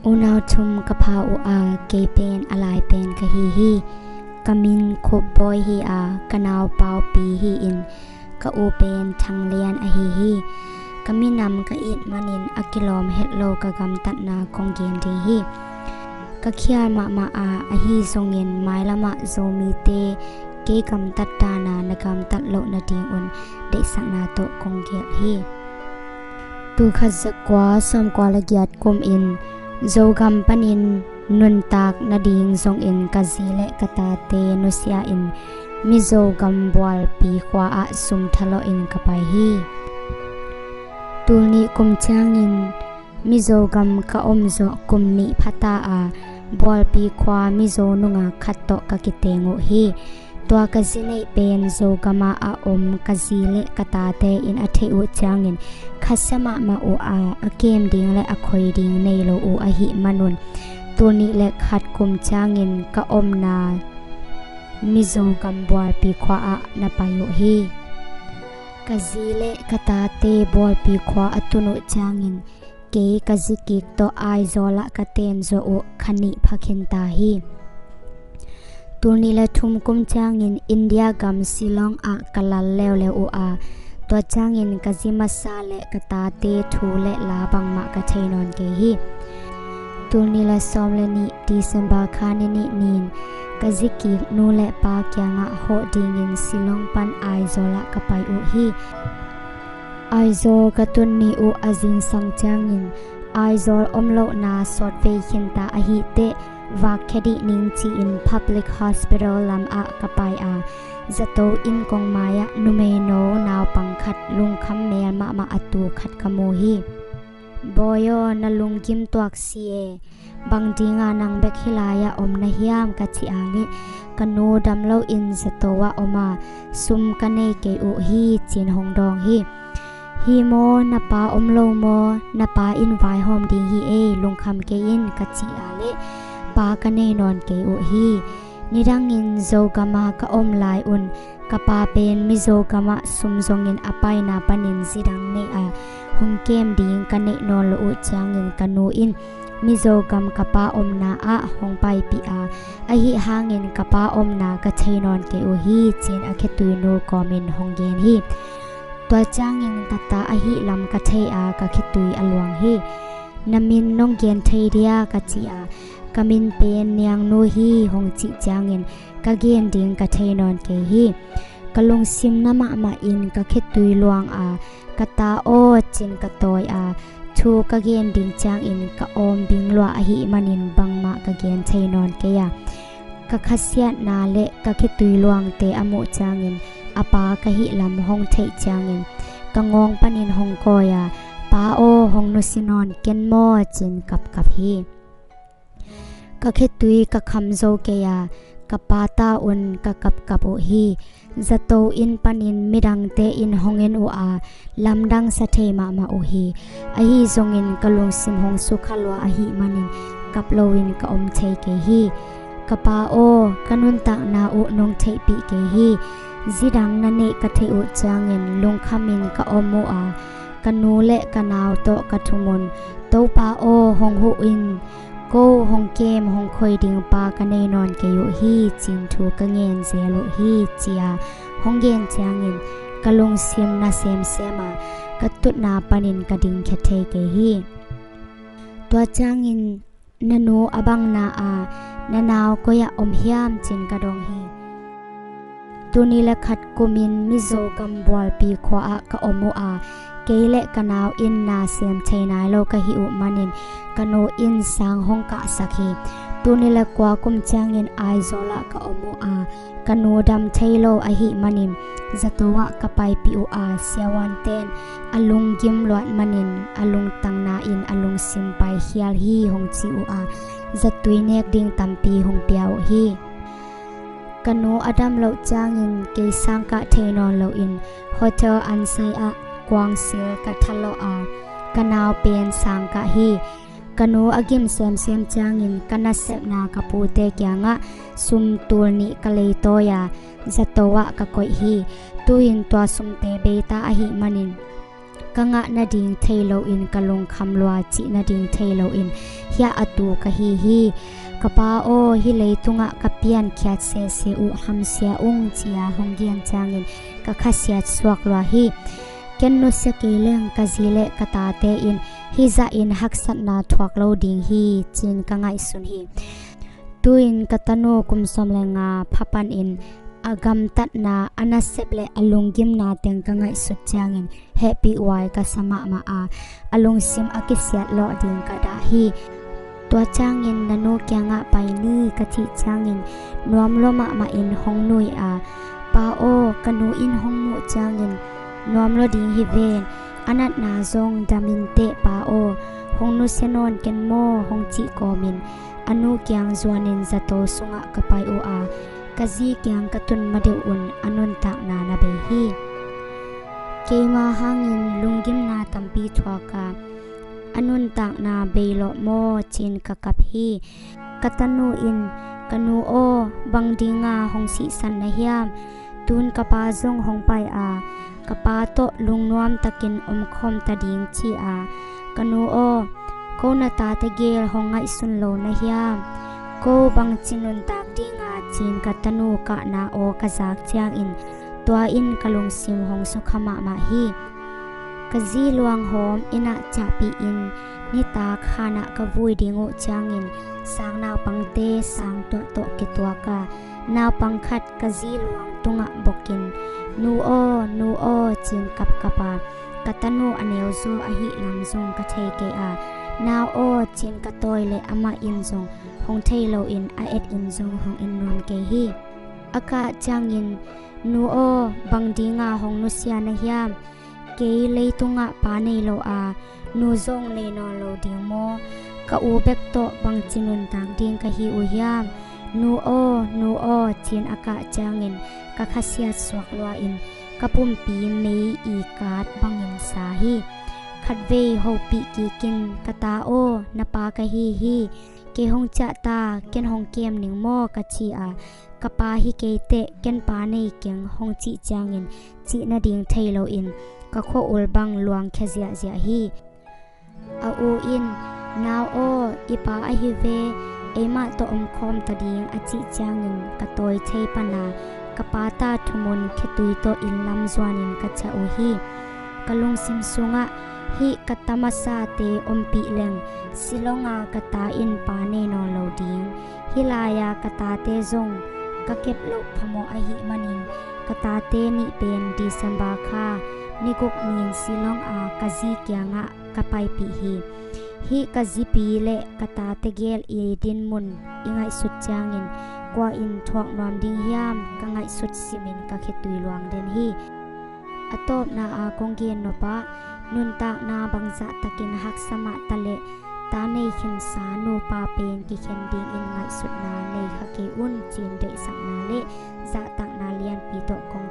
อุณาวทุมกะพาอุอาเกเป็นอะไรเป็นกะฮีกะมินคบบอยฮีอากะนาวเปาปีฮีอินกะอูเป็นทังเลียนอะฮีกะมินำกะอิดมันินอะกิโลมเฮ็ดโลกะกำตัดนาคงเกนทีฮีกะเคียมะมาอาอะฮีทรงเงินไม้ละมะโซมีเตเกกำตัดตานานะกำตัดโลนะดิงอุนเดสังนาโตคงเกลฮีตูขัดสกวาสมกวาละเกียดกุมอินโจกำปันินนุนตากนาดิงทรงอินกะซีเลกะตาเตนุสยาอินมิโจกำบวลปีควาอะสุมทะโลอินกะไปฮีตูนีกุมจางอินมิโจกำกะอมโจกุมนิพัตาอาบวลปีความิโจนุงะขัดโตกะกิเตงุฮีตัวกะซีเลเป็นโจกำมาอาอมกะซีเลกะตาเตอินอะเทอุจางอินคัสมะมาโออาอะเกมดิงและอะคอยดิงในโลอูอะหิมนุนตัวนี้และขัดกุมจางอินกะอมนามิโจกัมบวลปีควาอะนะปายุฮีกะซีเลกะตาเตบวลปีควาอะตุนุจางอินเกกะซิกิกโตไอโซละกะเตนโซโอคันิภะเข็นตาฮีตัวนี้และทุมกุมจางอินอินเดียกัมซิลองอะกะลัลเลวเลอูอาตัวจางอินกะซิมัสซาเลกะตาเตทูเลลาบังมะกะเทนอนเกฮีตูนีละซอมเลนิดิเซมบาคานินินินกะซิกินูเลปาเกียงะโหดิงอินซิลองปันไอโซละกะไปอุฮีไอโซกะตุนนีอุอะซิงซังจางอินไอโซอมโลนาสอดเวเข็นตาอะฮิเตวากแคดินิงจีอิน Public Hospital ลำอะกะไปอาจะโตอินกงมายะนุเมโนนาวปังขัดลุงคำเมลมะมาอตูขัดกะโมฮีบอยนลุงกิมตวักเสียบังดีงานังเบกฮิลายะอมนะฮิยามกะจิอางิกะโนดำเลาอินจะโตวะอมาซุมกะเนเกอุฮีจินหงดองฮีโมนะปาอมโลโมนะปาอินไวหอมดีฮีเอลุงคำเกอินกะจิอาเลปากะเนนอนเกอุฮีนิรังอินโจกามากะอมลายอุนกะปาเป็นมิโจกามะซุมซงอินอปายนาปนินซิดังเนอาหงเกมดิงกะเนนอนลุจางอินกะนูอินมิโจกามกะปาอมนาอะหงไปปีอาอะหิหางอินกะปาอมนากะเทนอนเกอุฮีเจนอะเคตุยโนกอมินหงเกนฮีตัวจางอินตะตาอะหิลำกะเทอากะเคตุยอลวงฮีนามินนงเกนเทเดียกะจิอากามินเป็นเนียงนูฮีหงจิจางอินกะเกนดิงกะเทนอนเกฮีกะลงซิมนะมะมาอินกะเคตุยลวงอากะตาโอจินกะตอยอาทูกะเกนดิงจางอินกะอมบิงลัวอะหิมันินบังมะกะเกนเทนอนเกยากะคัสยะนาเลกะเคตุยลวงเตอโมจางอินอปากะหิลำหงเทจางอินกะงองปะนินหงกอยาปาโอหงนุสินอนเกนโมจินกับฮีกะเคตุยกะคำโซเกยากะปาตาอุนกะกับโอฮีจะโตอินปันินมิดังเตอินหงเอ็นโออาลำดังสะเทมาโอฮีอะฮีทรงอินกะลงซิมหงสุขลัวอะฮีมันินกับโลวินกะอมเทเกฮีกะปาโอกะนุนตักนาอุนงเทปิเกฮีจิดังนันเนกะเทอุจางเงินลงคามินกะอมโมอากะนูเลกะนาวโตกะทุมนโตปาโอหงหูอินโกหงเกมหงคอยดิงปากะเนนอนเกยุฮีจินทูกะเงินเซลุฮีจียหงเกนจางอินกะลงซิมนาเซมเซมากะตุนาปานินกะดิงแคเทเกฮีตัวจางอินนโนอบังนาอานานาวก็ยะอมฮิยามจินกะดองฮีตุนีละขัดกุมินมิโจกัมบวลปีควาอะกะอมโมอาเกเลกะนาวอินนาเซียมเทนายโลกะฮิอุมันินกะโนอินสังหงกะสักฮีตุนิละกวากุมจางอินไอโซละกะอมโมอากะโนดัมเทโลอะฮิมันิมจะตวะกะไปปิอุอาเสียวันเตนอลุงกิมลวดมันินอลุงตังนาอินอลุงซิมไปเฮียลฮีหงจิอุอาจะตุยเนกดิงตัมปีหงเปียวฮีกะโนอดัมโลจางอินเกสังกะเทนอนโลอินโฮเทลอันไซอะกวางเสียกะทะโลอากะนาวเป็นสังกะฮีกะโนอะกิมเซมจางอินกะนะเซบนากะปูเตเกียงะซุมตูลนิกะเลโตยาจะโตวะกะกอยฮีตุอินตัวซุมเตเบตาอะหิมันิน kanga na ding thailo in kalung khamlwa chi na ding thailo in hia atu ka hi kapa o hi leitunga kapian khiat se u hamsia ung chia honggian changin ka khasiat swak lwa hi kenno se keleng ka zile kata te in hi za in haksat na thuak lo ding hi chin ka ngai sun hi tuin katano kumsom lenga phapan in agam tat na anaseble alungim na teng ka ngai sut changin happy wai ka sama ma a alung sim akisiat lo ding ka da hi tua changin nanu kyanga pai ni ka thi changin nuam loma ma in hongnui a pa o kanu in hongmu changin nuam lo ding hi ven anat na zong damin te pa o hongnu senon ken mo hongchi komin anu kyang zuanin zato sunga kapai o a kazi kyang katun madeu un anon tak na na be hi keima hangin lungim na tampi thwaka anun tak na beilo mo chin kakap hi katanu in kanu o bangdinga hongsi san na hiam tun kapa zong hongpai a kapa to lungnuam takin omkhom tading chi a kanu o ko na ta te gel hongai sun lo na hiam ko bang chinun tak dinga chin katanu ka na o kazak chiang in tua in kalung sim hong su khama ma hi kazi luang hom ina chapi in ni ta khana ka vui dingo changin sang na pangte sang to ki tua ka na pangkhat kazi luang tunga bokin nu o chin kap kapa katanu aneu zo a hi lam zong ka thei ke a na o chin ka toile ama in zong hong thei lo in a et in zong hong in non ke hi aka changin nu o bangdinga hong nu sia na hiam ke leitunga pa nei lo a nu zong nei no lo ding mo ka u bek to bang chinun tang ding ka hi u hiam nu o chin aka changin ka khasiat swak lwa in kapum pi mei i kat bangin sa hi khatve ho pi ki kin kata o napa ka hi ke hong cha ta ken hong kem ning mo ka chi a kapa hi ke te ken pa nei keng hong chi changin chi na ding thailo in ka kho ul bang luang khazia zia hi a u in now o ipa a hi ve ema to khom ta ding a chi changin ka toy thei pana kapata thumun khetui to in lam zwanin ka cha o hi kalung sim sunga hi katamasa te ompi leng silonga kata in pa ne no lo ding hilaya kata te zong ka kep lo phamo a hi manin kata te ni pen December kha nikok nin silong a kazi kyanga kapai pi hi kazi pi le kata te gel i din mun ingai sut changin kwa in thuak nom ding hiam ka ngai sut simin ka khetui luang den hi atop na a konggen no pa nun tak na bangza takin hak sama tale ta nei khin sa no pa pen ki khen ding in ngai sut na nei kha ke un chin de sak na le za tak na lian pi to kong